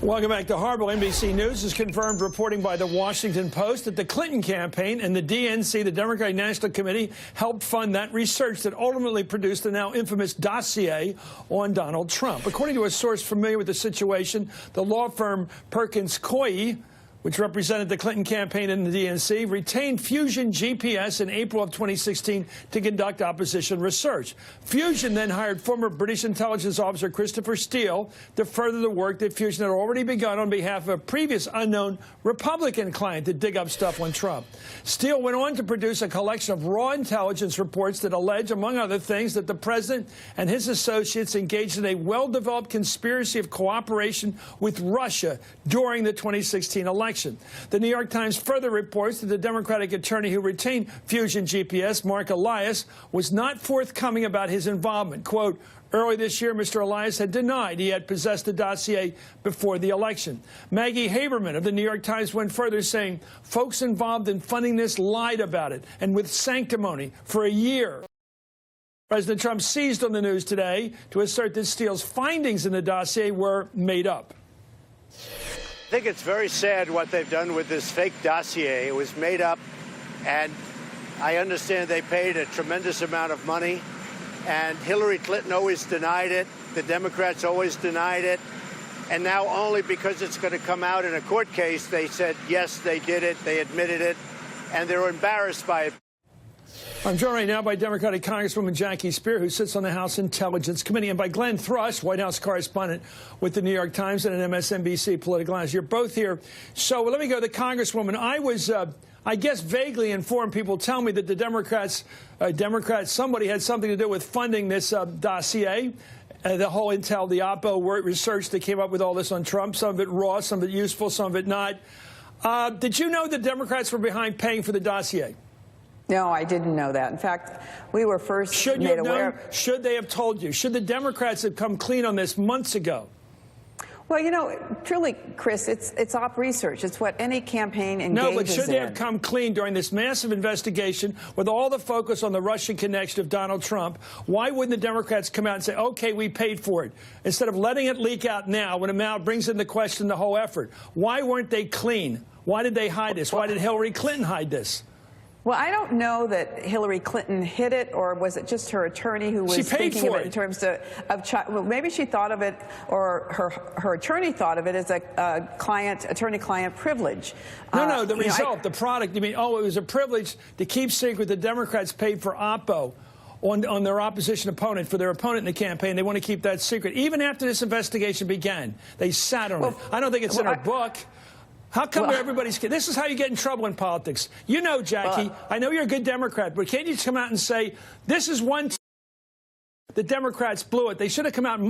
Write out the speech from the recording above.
Welcome back to Harbor. NBC News has confirmed reporting by the Washington Post that the Clinton campaign and the DNC, the Democratic National Committee, helped fund that research that ultimately produced the now infamous dossier on Donald Trump. According to a source familiar with the situation, the law firm Perkins Coie, which represented the Clinton campaign and the DNC, retained Fusion GPS in April of 2016 to conduct opposition research. Fusion then hired former British intelligence officer Christopher Steele to further the work that Fusion had already begun on behalf of a previous unknown Republican client to dig up stuff on Trump. Steele went on to produce a collection of raw intelligence reports that allege, among other things, that the president and his associates engaged in a well-developed conspiracy of cooperation with Russia during the 2016 election. The New York Times further reports that the Democratic attorney who retained Fusion GPS, Mark Elias, was not forthcoming about his involvement. Quote, early this year, Mr. Elias had denied he had possessed the dossier before the election. Maggie Haberman of the New York Times went further, saying, folks involved in funding this lied about it, and with sanctimony, for a year. President Trump seized on the news today to assert that Steele's findings in the dossier were made up. I think it's very sad what they've done with this fake dossier. It was made up, and I understand they paid a tremendous amount of money, and Hillary Clinton always denied it. The Democrats always denied it. And now only because it's going to come out in a court case, they said, yes, they did it, they admitted it, and they're embarrassed by it. I'm joined right now by Democratic Congresswoman Jackie Speier, who sits on the House Intelligence Committee, and by Glenn Thrush, White House correspondent with the New York Times and an MSNBC political analyst. You're both here. So let me go to the Congresswoman. I was, I guess, vaguely informed. People tell me that the Democrats, somebody had something to do with funding this dossier. The whole intel, the Oppo research that came up with all this on Trump, some of it raw, some of it useful, some of it not. Did you know the Democrats were behind paying for the dossier? No, I didn't know that. In fact, we were first made aware. Should they have told you? Should the Democrats have come clean on this months ago? Well, you know, truly, Chris, it's op research. It's what any campaign engages in. No, but should they have come clean during this massive investigation with all the focus on the Russian connection of Donald Trump? Why wouldn't the Democrats come out and say, okay, we paid for it, instead of letting it leak out now when it now brings into question the whole effort? Why weren't they clean? Why did they hide this? Why did Hillary Clinton hide this? Well, I don't know that Hillary Clinton hid it, or was it just her attorney who was thinking of it in terms of well, maybe she thought of it, or her attorney thought of it as a attorney-client privilege. No, the result, the product. You mean, oh, it was a privilege to keep secret the Democrats paid for Oppo on their opposition opponent, for their opponent in the campaign. They want to keep that secret. Even after this investigation began, they sat on it. I don't think it's in her book. How come everybody's... This is how you get in trouble in politics. You know, Jackie, I know you're a good Democrat, but can't you just come out and say, this is one... The Democrats blew it. They should have come out and